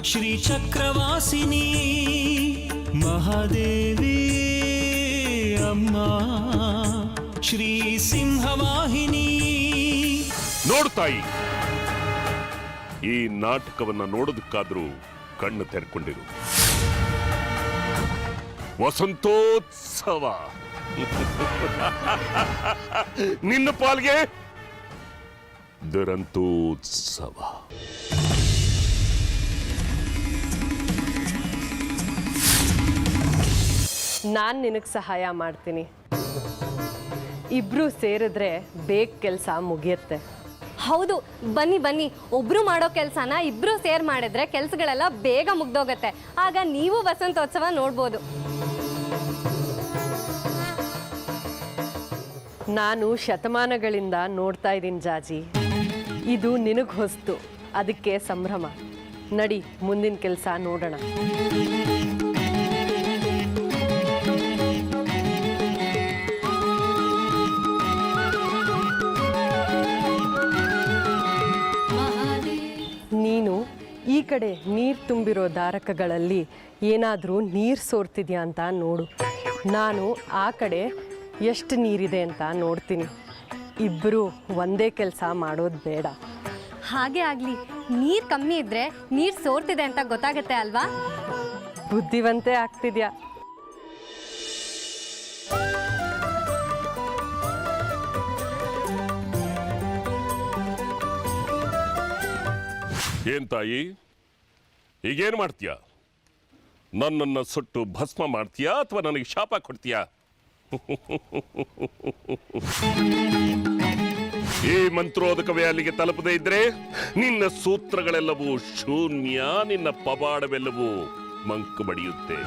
ಶ್ರೀಚಕ್ರವಾಸಿನಿ ಮಹಾದೇವಿ ಅಮ್ಮ ಶ್ರೀ ಸಿಂಹವಾಹಿನಿ. ನೋಡ್ತಾಯಿ, ಈ ನಾಟಕವನ್ನ ನೋಡೋದಕ್ಕಾದ್ರೂ ಕಣ್ಣು ತೆರೆಕೊಂಡಿರು. ವಸಂತೋತ್ಸವ ನಿನ್ನ ಪಾಲ್ಗೆ ದುರಂತೋತ್ಸವ. ನಾನು ನಿನಗೆ ಸಹಾಯ ಮಾಡ್ತೀನಿ. ಇಬ್ರು ಸೇರಿದ್ರೆ ಬೇಗ ಕೆಲಸ ಮುಗಿಯುತ್ತೆ. ಹೌದು, ಬನ್ನಿ ಬನ್ನಿ, ಒಬ್ರು ಮಾಡೋ ಕೆಲಸನ ಇಬ್ರು ಸೇರ್ ಮಾಡಿದ್ರೆ ಕೆಲಸಗಳೆಲ್ಲ ಬೇಗ ಮುಗ್ದೋಗತ್ತೆ. ಆಗ ನೀವು ವಸಂತೋತ್ಸವ ನೋಡ್ಬೋದು. ನಾನು ಶತಮಾನಗಳಿಂದ ನೋಡ್ತಾ ಇದ್ದೀನಿ ಜಾಜಿ. ಇದು ನಿನಗೆ ಹೊಸ್ತು, ಅದಕ್ಕೆ ಸಂಭ್ರಮ. ನಡಿ, ಮುಂದಿನ ಕೆಲಸ ನೋಡೋಣ. ನೀನು ಈ ಕಡೆ ನೀರು ತುಂಬಿರೋ ದಾರಕಗಳಲ್ಲಿ ಏನಾದರೂ ನೀರು ಸೋರ್ತಿದ್ಯಾ ಅಂತ ನೋಡು. ನಾನು ಆ ಕಡೆ ಎಷ್ಟು ನೀರಿದೆ ಅಂತ ನೋಡ್ತೀನಿ. ಇಬ್ಬರು ಒಂದೇ ಕೆಲಸ ಮಾಡೋದು ಬೇಡ. ಹಾಗೆ ಆಗಲಿ. ನೀರು ಕಮ್ಮಿ ಇದ್ರೆ ನೀರು ಸೋರ್ತಿದೆ ಅಂತ ಗೊತ್ತಾಗುತ್ತೆ ಅಲ್ವಾ? ಬುದ್ಧಿವಂತೆ ಆಗ್ತಿದ್ಯಾ. ಏನ್ ತಾಯಿ, ಈಗೇನು ಮಾಡ್ತೀಯ? ನನ್ನನ್ನು ಸುಟ್ಟು ಭಸ್ಮ ಮಾಡ್ತೀಯಾ ಅಥವಾ ನನಗೆ ಶಾಪ ಕೊಡ್ತೀಯಾ? ಈ ಮಂತ್ರೋದಕವೇ ಅಲ್ಲಿಗೆ ತಲುಪದೇ ಇದ್ರೆ ನಿನ್ನ ಸೂತ್ರಗಳೆಲ್ಲವೂ ಶೂನ್ಯ, ನಿನ್ನ ಪವಾಡವೆಲ್ಲವೂ ಮಂಕು ಬಡಿಯುತ್ತೆ.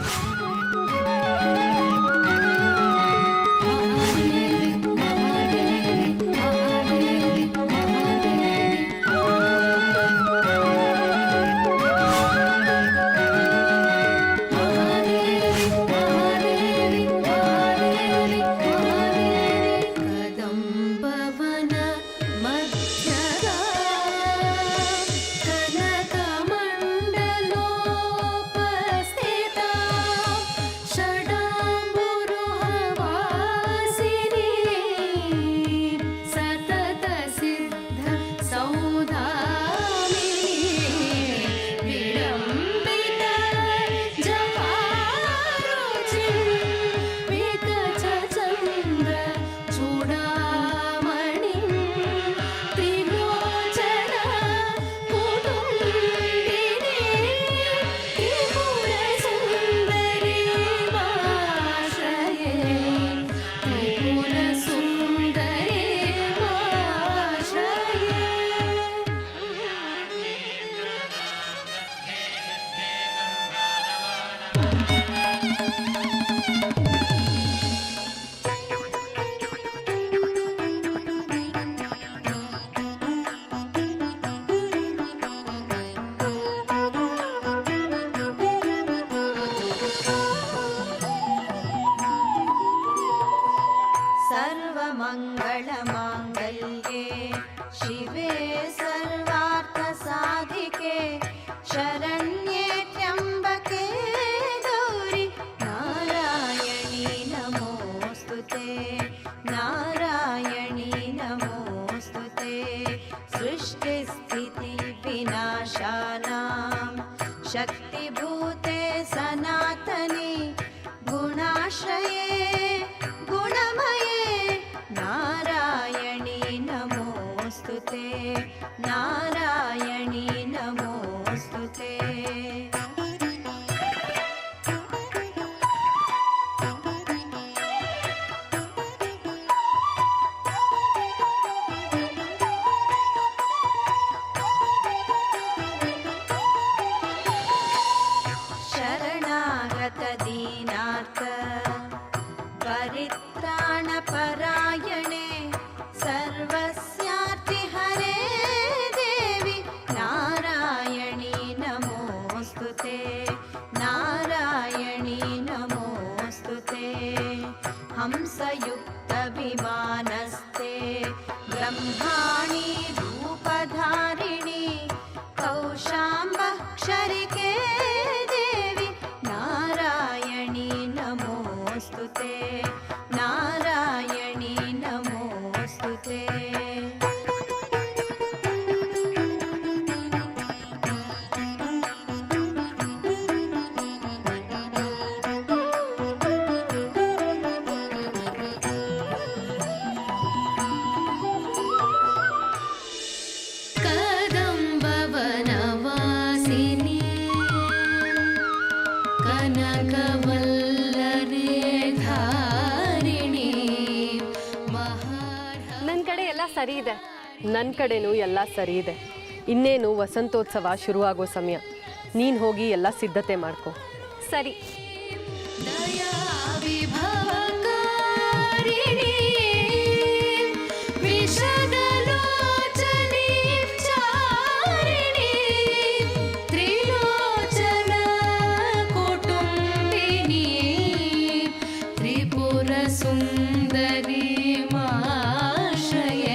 सर्वमङ्गलमाङ्गल्ये शिवे सर्वार्थसाधिके शरण्ये त्र्यम्बके गौरि नारायणी नमोऽस्तुते नारायणी नमोऽस्तुते सृष्टिस्थितिविनाशानां शक्तिभूते सनातने गुणाश्रये नारायणी नमोऽस्तुते नारायणी नमोऽस्तुते शरणागत शरिके देवी नारायणी नमोस्तुते नारायणी नमोस्तुते कदम्बवनवासिनी कनकवल्लरी धारिणी ನನ್ನ ಕಡೆ ಎಲ್ಲ ಸರಿ ಇದೆ. ನನ್ನ ಕಡೆನೂ ಎಲ್ಲ ಸರಿ ಇದೆ. ಇನ್ನೇನು ವಸಂತೋತ್ಸವ ಶುರುವಾಗೋ ಸಮಯ. ನೀನು ಹೋಗಿ ಎಲ್ಲ ಸಿದ್ಧತೆ ಮಾಡ್ಕೊ. ಸರಿ. दया विभवकारिणी विशदलोचनी चारिणी त्रिलोचन कुटुम्बिनी त्रिपुर सुन्दरी माश्रये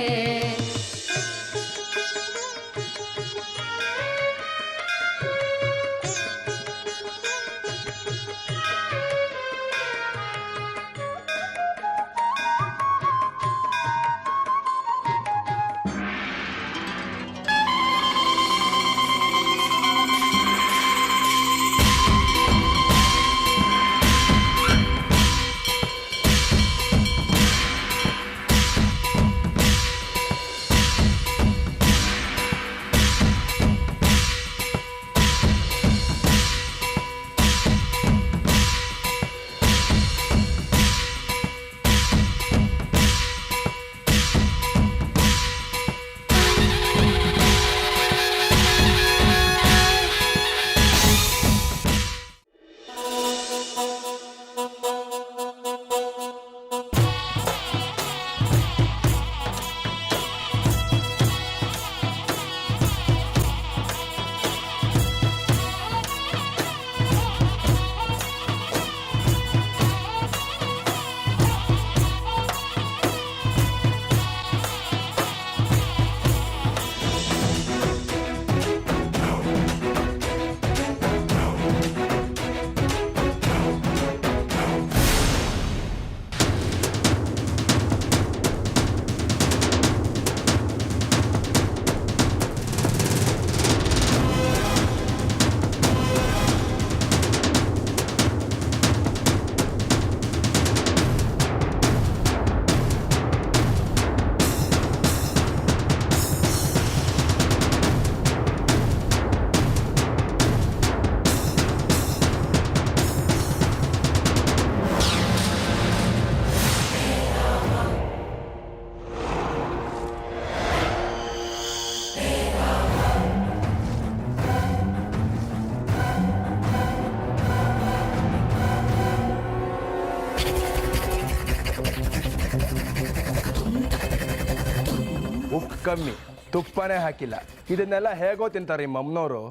ಉಪ್ಪು ಕಮ್ಮಿ, ತುಪ್ಪನೇ ಹಾಕಿಲ್ಲ. ಇದನ್ನೆಲ್ಲ ಹೇಗೋ ತಿಂತಾರೆ ನಿಮ್ಮ ಅಮ್ಮನವರು.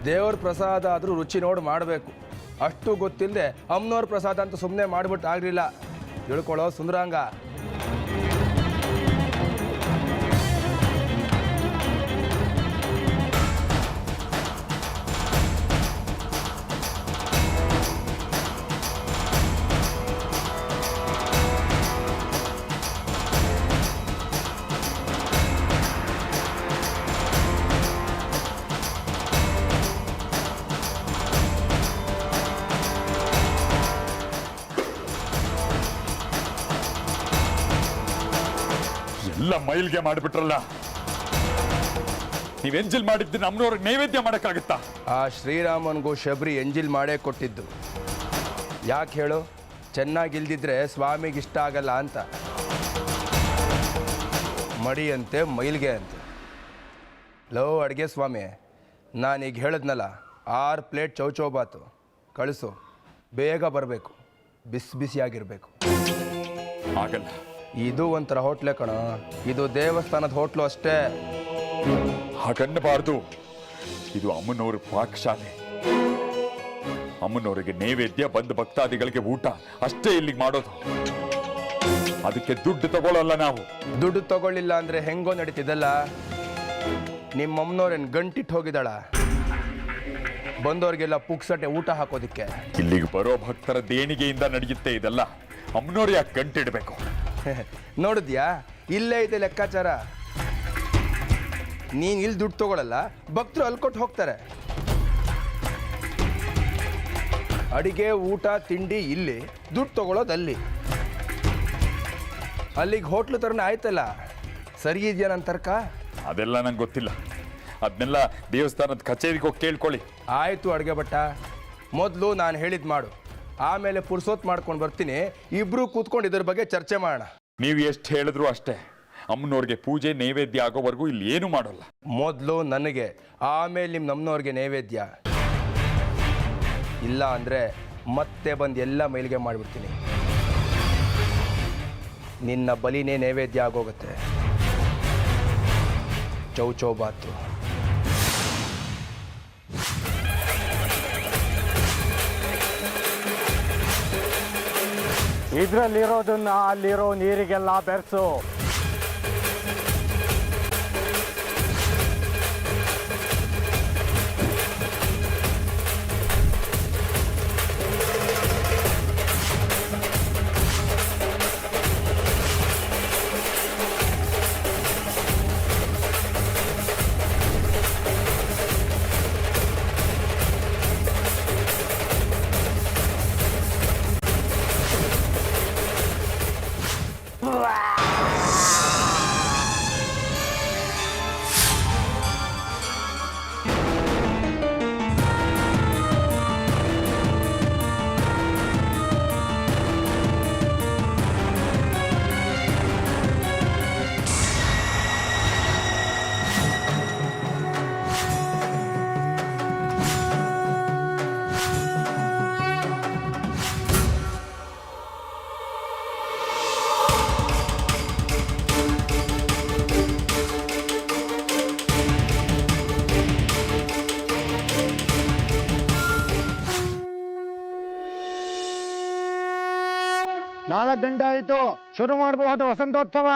ದೇವ್ರ ಪ್ರಸಾದ ಆದರೂ ರುಚಿ ನೋಡಿ ಮಾಡಬೇಕು. ಅಷ್ಟು ಗೊತ್ತಿಲ್ಲದೆ ಅಮ್ಮನವ್ರ ಪ್ರಸಾದ ಅಂತ ಸುಮ್ಮನೆ ಮಾಡಿಬಿಟ್ಟು ಆಗಲಿಲ್ಲ. ತಿಳ್ಕೊಳ್ಳೋ ಸುಂದರಾಂಗ. ಎಲ್ಲ ಮೈಲ್ಗೆ ಮಾಡಿಬಿಟ್ರಲ್ಲ. ನೀವು ಎಂಜಿಲ್ ಮಾಡಿದ್ದು ನಮ್ಮನವ್ರಿಗೆ ನೈವೇದ್ಯ ಮಾಡೋಕ್ಕಾಗತ್ತಾ? ಆ ಶ್ರೀರಾಮನ್ಗೂ ಶಬರಿ ಎಂಜಿಲ್ ಮಾಡೇ ಕೊಟ್ಟಿದ್ದು. ಯಾಕೆ ಹೇಳು? ಚೆನ್ನಾಗಿಲ್ದಿದ್ರೆ ಸ್ವಾಮಿಗೆ ಇಷ್ಟ ಆಗಲ್ಲ ಅಂತ. ಮಡಿ ಅಂತೆ, ಮೈಲ್ಗೆ ಅಂತೆ. ಲೋ ಅಡುಗೆ ಸ್ವಾಮಿ, ನಾನೀಗ ಹೇಳಿದ್ನಲ್ಲ, 6 ಪ್ಲೇಟ್ ಚೌಚೌಬಾತು ಕಳಿಸು. ಬೇಗ ಬರಬೇಕು, ಬಿಸಿ ಬಿಸಿಯಾಗಿರಬೇಕು. ಆಗಲ್ಲ. ಇದು ಒಂಥರ ಹೋಟ್ಲೆ ಕಣ. ಇದು ದೇವಸ್ಥಾನದ ಹೋಟ್ಲು ಅಷ್ಟೇ. ಹಾಗನ್ನಬಾರ್ದು. ಇದು ಅಮ್ಮನವ್ರ ಪಾಕಶಾಲೆ. ಅಮ್ಮನವರಿಗೆ ನೈವೇದ್ಯ, ಬಂದ ಭಕ್ತಾದಿಗಳಿಗೆ ಊಟ ಅಷ್ಟೇ ಇಲ್ಲಿಗೆ ಮಾಡೋದು. ಅದಕ್ಕೆ ದುಡ್ಡು ತಗೊಳ್ಳಲ್ಲ ನಾವು. ದುಡ್ಡು ತಗೊಳ್ಳಿಲ್ಲ ಅಂದ್ರೆ ಹೆಂಗೋ ನಡೀತಿದ್ದಲ್ಲ. ನಿಮ್ಮಮ್ಮನವ್ರೇನು ಗಂಟಿಟ್ಟು ಹೋಗಿದ್ದಾಳ ಬಂದವ್ರಿಗೆಲ್ಲ ಪುಕ್ಸಟೆ ಊಟ ಹಾಕೋದಿಕ್ಕೆ? ಇಲ್ಲಿಗೆ ಬರೋ ಭಕ್ತರ ದೇಣಿಗೆಯಿಂದ ನಡೆಯುತ್ತೆ ಇದೆಲ್ಲ. ಅಮ್ಮನವ್ರು ಯಾಕೆ ಗಂಟಿಡ್ಬೇಕು? ನೋಡಿದ್ಯಾ, ಇಲ್ಲೇ ಇದೆ ಲೆಕ್ಕಾಚಾರ. ನೀನು ಇಲ್ಲಿ ದುಡ್ಡು ತಗೊಳ್ಳಲ್ಲ, ಭಕ್ತರು ಅಲ್ಲಿ ಕೊಟ್ಟು ಹೋಗ್ತಾರೆ. ಅಡಿಗೆ ಊಟ ತಿಂಡಿ ಇಲ್ಲಿ, ದುಡ್ಡು ತಗೊಳ್ಳೋದು ಅಲ್ಲಿ. ಅಲ್ಲಿಗೆ ಹೋಟ್ಲು ಥರನೇ ಆಯ್ತಲ್ಲ. ಸರಿ ಇದೆಯಾ ನನ್ನ ತರ್ಕ? ಅದೆಲ್ಲ ನಂಗೆ ಗೊತ್ತಿಲ್ಲ. ಅದನ್ನೆಲ್ಲ ದೇವಸ್ಥಾನದ ಕಚೇರಿಗೆ ಹೋಗಿ ಕೇಳ್ಕೊಳ್ಳಿ. ಆಯಿತು ಅಡುಗೆ ಭಟ್ಟ, ಮೊದಲು ನಾನು ಹೇಳಿದ್ದು ಮಾಡು, ಆಮೇಲೆ ಪುರ್ಸೋತ್ ಮಾಡ್ಕೊಂಡು ಬರ್ತೀನಿ. ಇಬ್ಬರು ಕೂತ್ಕೊಂಡು ಇದ್ರ ಬಗ್ಗೆ ಚರ್ಚೆ ಮಾಡೋಣ. ನೀವು ಎಷ್ಟು ಹೇಳಿದ್ರು ಅಷ್ಟೇ. ಅಮ್ಮನವ್ರಿಗೆ ಪೂಜೆ ನೈವೇದ್ಯ ಆಗೋವರೆಗೂ ಇಲ್ಲಿ ಏನು ಮಾಡೋಲ್ಲ. ಮೊದಲು ನನಗೆ, ಆಮೇಲೆ ನಿಮ್ಮ ನಮ್ಮನವ್ರಿಗೆ ನೈವೇದ್ಯ. ಇಲ್ಲ ಅಂದರೆ ಮತ್ತೆ ಬಂದು ಎಲ್ಲ ಮೈಲಿಗೆ ಮಾಡಿಬಿಡ್ತೀನಿ. ನಿನ್ನ ಬಲಿನೇ ನೈವೇದ್ಯ ಆಗೋಗುತ್ತೆ. ಚೌಚೌಬಾತು. ಇದರಲ್ಲಿರೋದನ್ನ ಅಲ್ಲಿರೋ ನೀರಿಗೆಲ್ಲ ಬೆರೆಸು. ನಾಲ್ಕು ಗಂಟೆ ಆಯಿತು, ಶುರು ಮಾಡಬಹುದು ವಸಂತೋತ್ಸವ.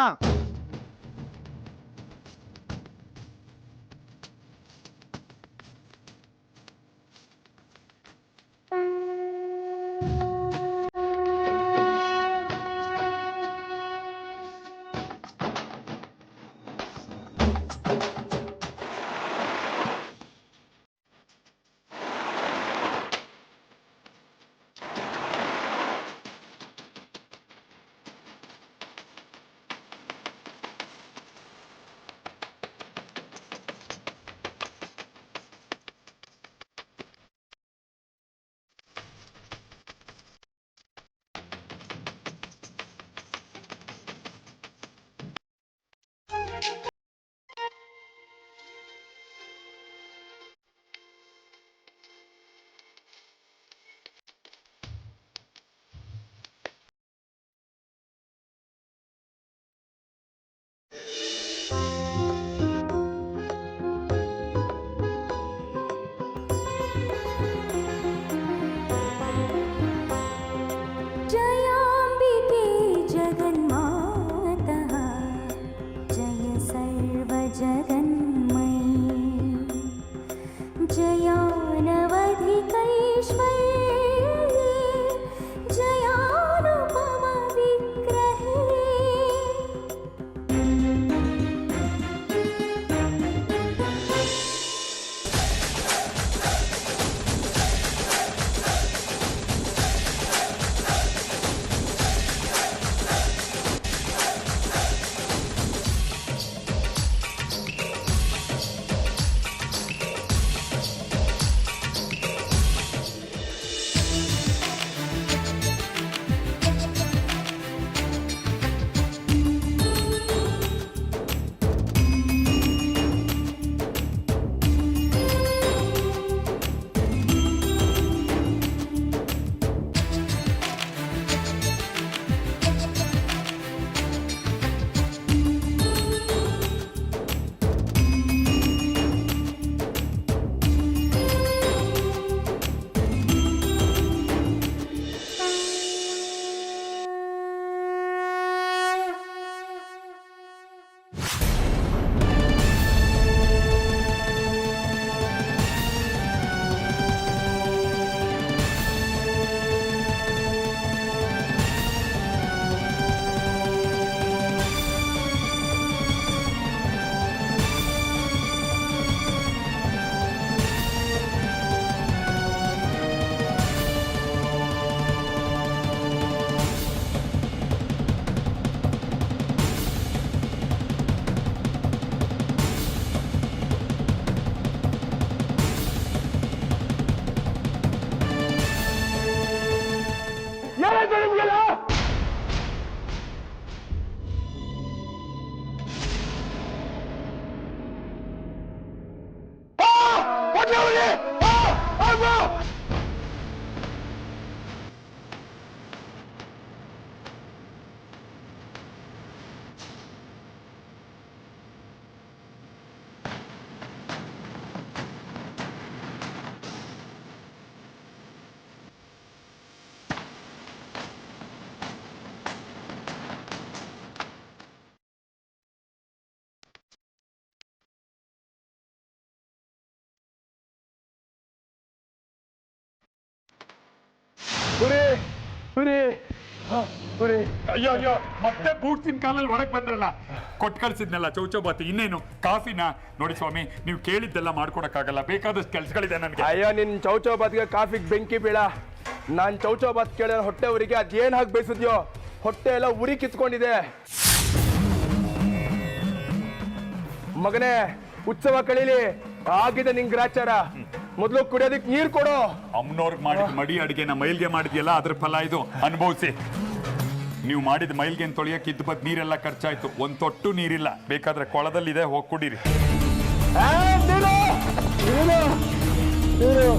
ಅಯ್ಯೋ ಅಯ್ಯೋ ಮತ್ತೆ ಬೂಟ್ಸಿನ ಕಾಲಲ್ಲಿ ಒಳಗೆ ಬಂದ್ರಲ್ಲ. ಕೊಟ್ಟು ಕಳ್ಸಿದ್ನಲ್ಲ ಚೌಚೌಬಾತಿ, ಇನ್ನೇನು ಕಾಫಿನ? ನೋಡಿ ಸ್ವಾಮಿ, ನೀವು ಕೇಳಿದ್ದೆಲ್ಲ ಮಾಡ್ಕೊಡಕ್ಕಾಗಲ್ಲ, ಬೇಕಾದಷ್ಟು ಕೆಲ್ಸಗಳಿದೆ ನನಗೆ. ಅಯ್ಯೋ ನಿನ್ ಚೌಚೌಬಾತ್ಗೆ ಕಾಫಿಗೆ ಬೆಂಕಿ ಬೀಳ. ನಾನ್ ಚೌಚೌಬಾತ್ ಕೇಳಿದ ಹೊಟ್ಟೆ ಉರಿಗೆ ಅದೇನ್ ಹಾಕಿ ಬೇಯಿಸಿದ್ಯೋ, ಹೊಟ್ಟೆ ಎಲ್ಲ ಉರಿ ಕಿತ್ಕೊಂಡಿದೆ. ಮಗನೇ, ಉತ್ಸವ ಕಳೀಲಿ, ಆಗಿದೆ ನಿಂಗ್ ಗ್ರಾಚಾರ. ಮೊದಲು ಕುಡಿಯೋದಕ್ಕೆ ನೀರು ಕೊಡು. ಅಮ್ಮನವ್ರಿಗೆ ಮಾಡಿದ ಮಡಿ ಅಡಿಗೆನ ಮೈಲ್ಗೆ ಮಾಡಿದ್ಯಲ್ಲ, ಅದ್ರ ಫಲ ಇದು, ಅನುಭವಿಸಿ. ನೀವು ಮಾಡಿದ ಮೈಲ್ಗೆ ತೊಳೆಯಕ್ಕೆ ಇದ್ದ ಬದ್ ನೀರೆಲ್ಲ ಖರ್ಚಾಯ್ತು, ಒಂದ್ ತೊಟ್ಟು ನೀರಿಲ್ಲ. ಬೇಕಾದ್ರೆ ಕೊಳದಲ್ಲಿದೆ, ಹೋಗಿ ಕುಡೀರಿ. ನೀರು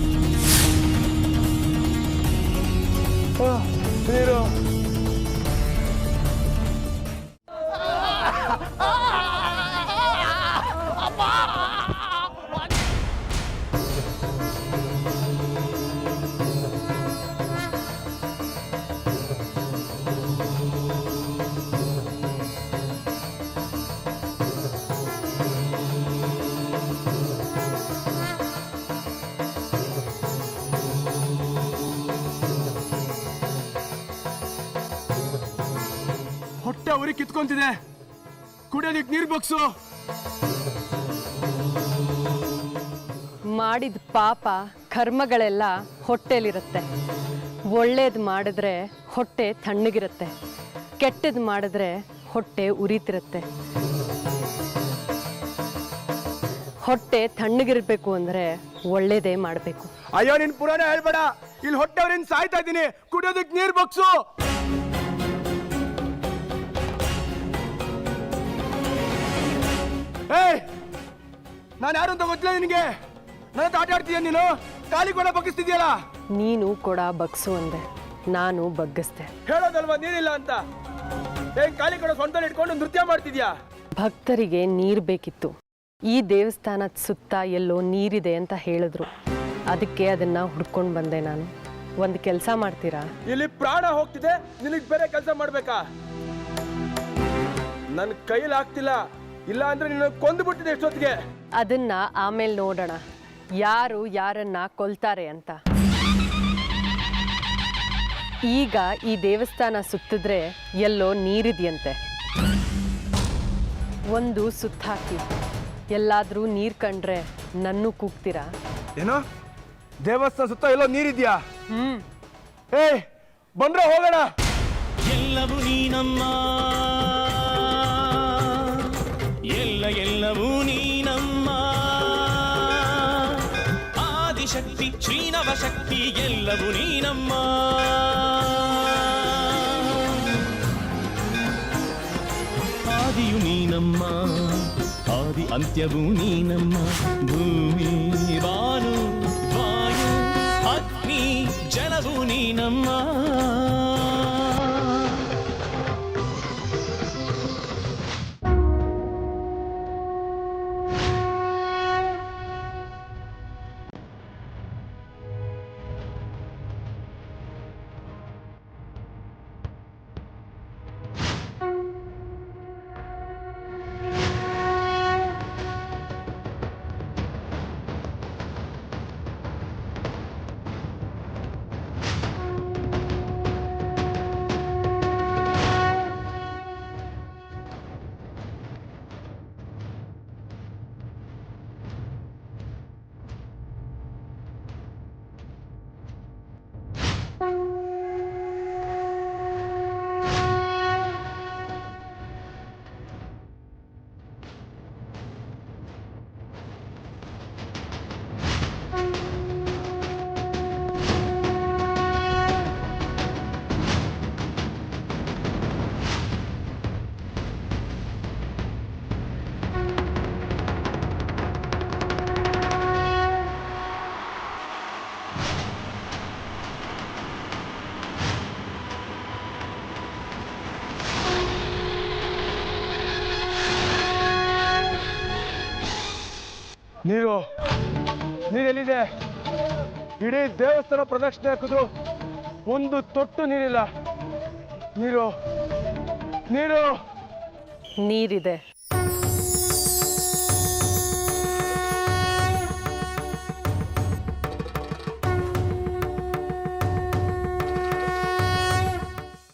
ಹೊಟ್ಟೆ ಉರಿ ಕಿತ್ಕೊಂತಿದೆ, ಕುಡಿಯೋದಕ್ಕೆ ನೀರು ಬಗ್ಸು. ಮಾಡಿದ ಪಾಪ ಕರ್ಮಗಳೆಲ್ಲ ಹೊಟ್ಟೆಲಿರುತ್ತೆ. ಒಳ್ಳೇದು ಮಾಡಿದ್ರೆ ಹೊಟ್ಟೆ ತಣ್ಣಗಿರುತ್ತೆ, ಕೆಟ್ಟದ್ದು ಮಾಡಿದ್ರೆ ಹೊಟ್ಟೆ ಉರಿತಿರುತ್ತೆ. ಹೊಟ್ಟೆ ತಣ್ಣಗಿರ್ಬೇಕು ಅಂದರೆ ಒಳ್ಳೇದೇ ಮಾಡಬೇಕು. ಅಯ್ಯೋ ನಿನ್ ಪುರಾಣ ಹೇಳ್ಬೇಡ, ಇಲ್ಲಿ ಹೊಟ್ಟೆ ಅವ್ರಿಂದ ಸಾಯ್ತಾ ಇದ್ದೀನಿ, ಕುಡಿಯೋದಕ್ಕೆ ನೀರು ಬಗ್ಸು. ಏಯ್, ನಾನು ಯಾರು ಅಂತ ಗೊತ್ತಿಲ್ಲ ನಿನಗೆ? ನನ್ನ ಆಟ ಆಡ್ತೀಯ ನೀನು? ಕಾಲಿ ಕೂಡ ಬಗ್ಗಿಸ್ತಿದ್ಯಲ್ಲ. ನೀನು ಕೊಡ ಬಗ್ಸು ಅಂದೆ, ನಾನು ಬಗ್ಗಿಸ್ದೆ. ಹೇಳೋದಲ್ವಾ ನೀರಿಲ್ಲ ಅಂತ? ಏನ್ ಕಾಲಿ ಕೂಡ ಸ್ವಂತ ಇಟ್ಕೊಂಡು ನೃತ್ಯ ಮಾಡ್ತಿದ್ಯಾ? ಭಕ್ತರಿಗೆ ನೀರು ಬೇಕಿತ್ತು. ಈ ದೇವಸ್ಥಾನದ ಸುತ್ತ ಎಲ್ಲೋ ನೀರಿದೆ ಅಂತ ಹೇಳಿದ್ರು, ಅದಕ್ಕೆ ಅದನ್ನ ಹುಡ್ಕೊಂಡು ಬಂದೆ ನಾನು. ಒಂದು ಕೆಲಸ ಮಾಡ್ತೀರಾ? ಇಲ್ಲಿ ಪ್ರಾಣ ಹೋಗ್ತಿದೆ, ನಿನಗೆ ಬೇರೆ ಕೆಲಸ ಮಾಡ್ಬೇಕಾ? ನನ್ನ ಕೈಲಿ ಆಗ್ತಿಲ್ಲ, ಇಲ್ಲ ಅಂದ್ರೆ ನಿನ್ನ ಕೊಂದು ಬಿಟ್ಟಿದೆ ಎಷ್ಟೊತ್ತಿಗೆ. ಅದನ್ನ ಆಮೇಲೆ ನೋಡೋಣ, ಯಾರು ಯಾರನ್ನ ಕೊಲ್ತಾರೆ ಅಂತ. ಈಗ ಈ ದೇವಸ್ಥಾನ ಸುತ್ತಿದ್ರೆ ಎಲ್ಲೋ ನೀರಿದೆಯಂತೆ. ಒಂದು ಸುತ್ತ ಹಾಕಿ, ಎಲ್ಲಾದ್ರೂ ನೀರು ಕಂಡ್ರೆ ನನ್ನೂ ಕೂಗ್ತೀರಾ? ಏನೋ ದೇವಸ್ಥಾನ ಸುತ್ತ ಎಲ್ಲೋ ನೀರಿದ್ಯಾ? ಏಯ್, ಬಂದ್ರೆ ಹೋಗೋಣ. ಎಲ್ಲವೂ ನೀನಮ್ಮ, ಎಲ್ಲವೂ ನೀನಮ್ಮ. ಆದಿಶಕ್ತಿ ಶ್ರೀನವಶಕ್ತಿ ಎಲ್ಲವೂ ನೀನಮ್ಮ. ಆದಿಯು ನೀನಮ್ಮ, ಆದಿ ಅಂತ್ಯವೂ ನೀನಮ್ಮ. ಭೂಮಿ ಬಾನು ವಾಯು ಅಗ್ನಿ ಜಲವೂ ನೀನಮ್ಮ. ನೀರು ನೀರೆಲ್ಲಿದೆ? ಇಡೀ ದೇವಸ್ಥಾನ ಪ್ರದಕ್ಷಿಣೆ ಹಾಕಿದ್ರು ಒಂದು ತೊಟ್ಟು ನೀರಿಲ್ಲ. ನೀರು ನೀರು ನೀರಿದೆ.